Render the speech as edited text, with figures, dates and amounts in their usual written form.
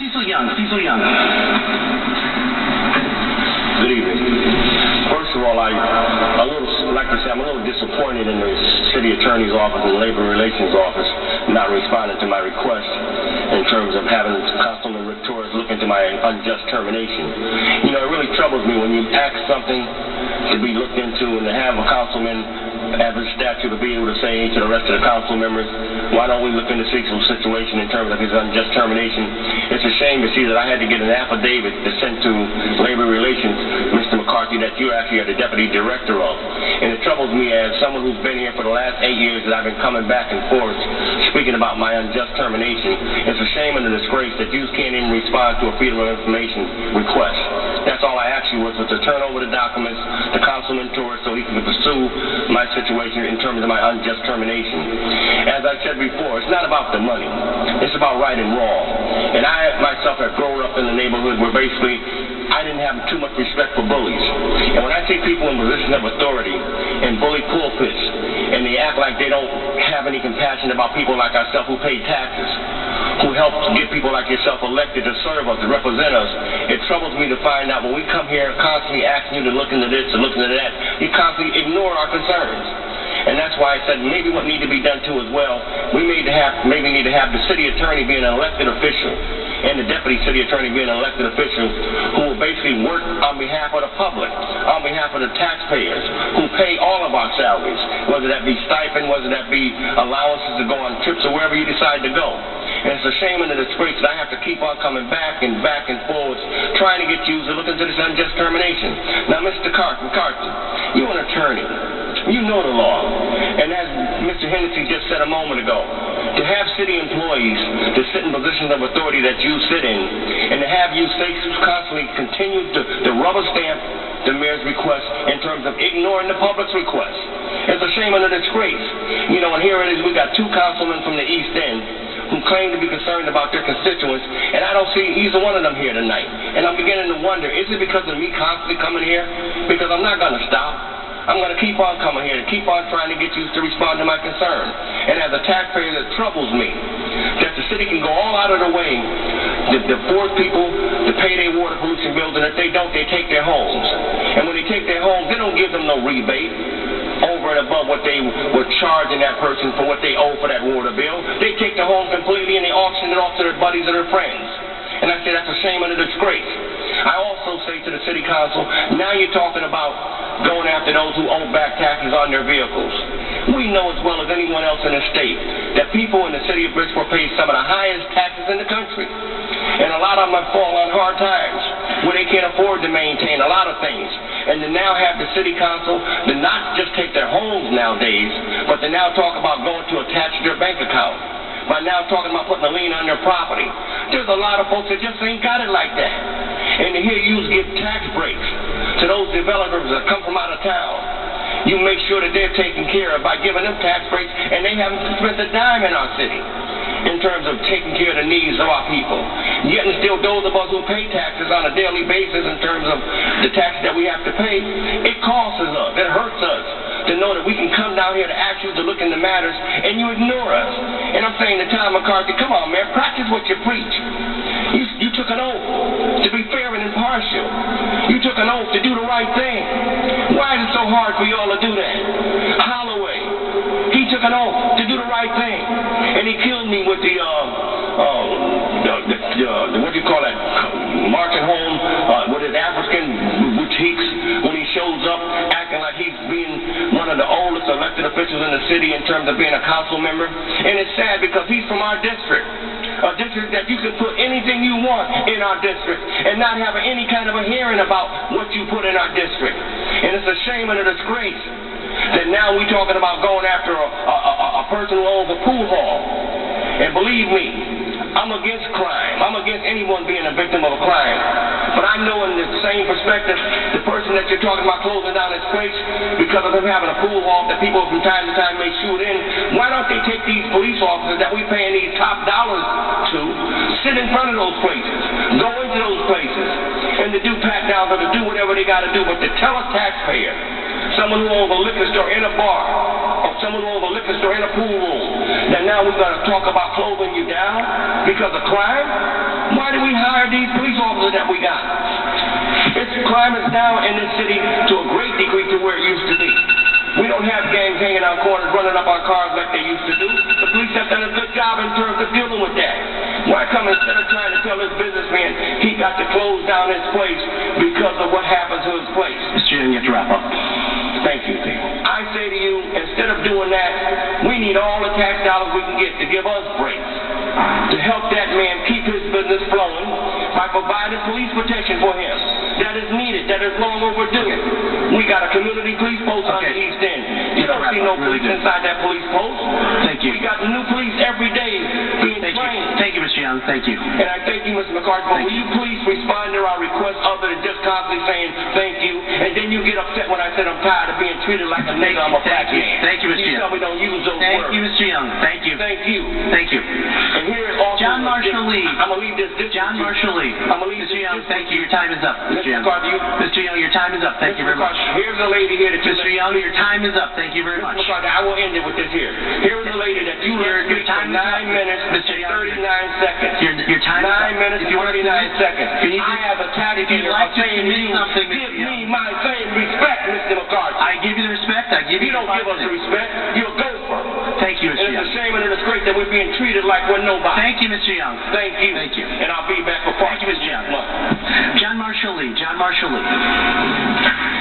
Cecil Young. Good evening. First of all, I'm a little disappointed in the city attorney's office and labor relations office not responding to my request in terms of having Councilman Rick Torres look into my unjust termination. You know, it really troubles me when you ask something to be looked into and to have a councilman have his statute to be able to say to the rest of the council members, why don't we look into Cecil's situation in terms of his unjust termination? It's a shame to see that I had to get an affidavit to send to Labor Relations, Mr. McCarthy, that you actually are the deputy director of. And it troubles me as someone who's been here for the last 8 years that I've been coming back and forth speaking about my unjust termination. It's a shame and a disgrace that you can't even respond to a Freedom of Information request. That's all I asked you was to turn over the documents to Councilman Torres so he can pursue my situation in terms of my unjust termination. As I said before, it's not about the money. It's about right and wrong. And I myself have grown up in the neighborhood where basically I didn't have too much respect for bullies. And when I see people in positions of authority and bully pulpits, and they act like they don't have any compassion about people like ourselves who pay taxes, who help get people like yourself elected to serve us, to represent us, it troubles me to find out when we come here constantly asking you to look into this and look into that, you constantly ignore our concerns. And that's why I said maybe what need to be done too as well, we maybe need to have the city attorney be an elected official and the deputy city attorney be an elected official who will basically work on behalf of the public, on behalf of the taxpayers, who pay all of our salaries, whether that be stipend, whether that be allowances to go on trips or wherever you decide to go. And it's a shame and a disgrace that I have to keep on coming back and forwards, trying to get you to look into this unjust termination. Now, Mr. McCarthy, you're an attorney. You know the law. And as Mr. Hennessy just said a moment ago, to have city employees to sit in positions of authority that you sit in, and to have you constantly continue to rubber stamp the mayor's request in terms of ignoring the public's request. It's a shame and a disgrace. You know, and here it is, we got 2 councilmen from the East End who claim to be concerned about their constituents, and I don't see either one of them here tonight. And I'm beginning to wonder, is it because of me constantly coming here? Because I'm not going to stop. I'm going to keep on coming here and keep on trying to get you to respond to my concern. And as a taxpayer, that troubles me that the city can go all out of the way to force people to pay their water pollution bills, and if they don't, they take their homes. And when they take their homes, they don't give them no rebate over and above what they were charging that person for what they owe for that water bill. They take the home completely and they auction it off to their buddies or their friends. And I say that's a shame and a disgrace. I also say to the city council, now you're talking about going after those who owe back taxes on their vehicles. We know as well as anyone else in the state that people in the city of Bridgeport pay some of the highest taxes in the country. And a lot of them have fallen on hard times where they can't afford to maintain a lot of things. And to now have the city council to not just take their homes nowadays, but to now talk about going to attach their bank account. By now talking about putting a lien on their property. There's a lot of folks that just ain't got it like that. And to hear you give tax breaks to those developers that come from out of town, you make sure that they're taken care of by giving them tax breaks, and they haven't spent a dime in our city in terms of taking care of the needs of our people. Yet and still those of us who pay taxes on a daily basis in terms of the taxes that we have to pay, it costs us, it hurts us to know that we can come down here to ask you to look into matters and you ignore us. And I'm saying to Tom McCarthy, come on man, practice what you preach. You took an oath to be fair and impartial. You took an oath to do the right thing. Why is it so hard for you all to do that? Holloway, he took an oath to do the right thing. And he killed me with the what do you call that, marching home with his African boutiques when he shows up acting like he's being one of the oldest elected officials in the city in terms of being a council member. And it's sad because he's from our district. A district that you can put anything you want in our district and not have any kind of a hearing about what you put in our district. And it's a shame and a disgrace that now we're talking about going after a person who owns a pool hall. And believe me, I'm against crime. I'm against anyone being a victim of a crime. But I know in the same perspective, the person that you're talking about closing down his place because of him having a pool hall that people from time to time may shoot in, why don't they take these police officers that we're paying these top dollars to, sit in front of those places, go into those places, and to do pat-downs or to do whatever they got to do, but to tell a taxpayer, someone who owns a liquor store in a bar, or someone who owns a liquor store in a pool room, that now we're going to talk about closing you down because of crime? Why do we hire these police officers that we got? Crime is down in this city to a great degree to where it used to be. We don't have gangs hanging on corners, running up on cars like they used to do. The police have done a good job in terms of dealing with that. Why come instead of trying to tell this businessman he got to close down his place because of what happened to his place? Mr. Young, you have to wrap up. Thank you. I say to you, instead of doing that, we need all the tax dollars we can get to give us breaks, to help that man keep his business flowing by providing police protection for him. That is needed. That is long overdue. We got a community police post on the East End. You don't see no police inside that police post. Thank you. We got new police every day being trained. Thank you, Mr. Young. Thank you. And I thank you, Mr. McCarthy. But will you please respond to our request other than just constantly saying thank you, and then you get upset when I said I'm tired of being treated like a nigga. I'm a black man. Thank you, Mr. Young. You tell me don't use those words. Thank you, Mr. Young. Thank you. Thank you. Thank you. And here is also John Marshall Lee. I'm gonna leave this. John Marshall Lee. I'm gonna leave Mr. Young, thank you. Your time is up. Mr. Young. Mr. Young, your time is up. Thank you very much. Here's a lady here that Mr. Young, your time is up. Thank you very much. Mr. McCarthy, I will end it with this here. Here's a lady that you heard your time for 9 minutes and 39 seconds. Your time is up. 9 minutes and 39 seconds. I have a taxpayer saying you give me my same respect, Mr. McCarthy. I give you the respect. I give you. You don't give us the respect. You're a gopher. Thank you, Mr. Young. And it's a shame and a disgrace that we're being treated like we're nobody. Thank you, Mr. Young. Thank you. Thank you. And I'll be back for part. Thank you, Mr. Young. John Marshall Lee. John Marshall Lee.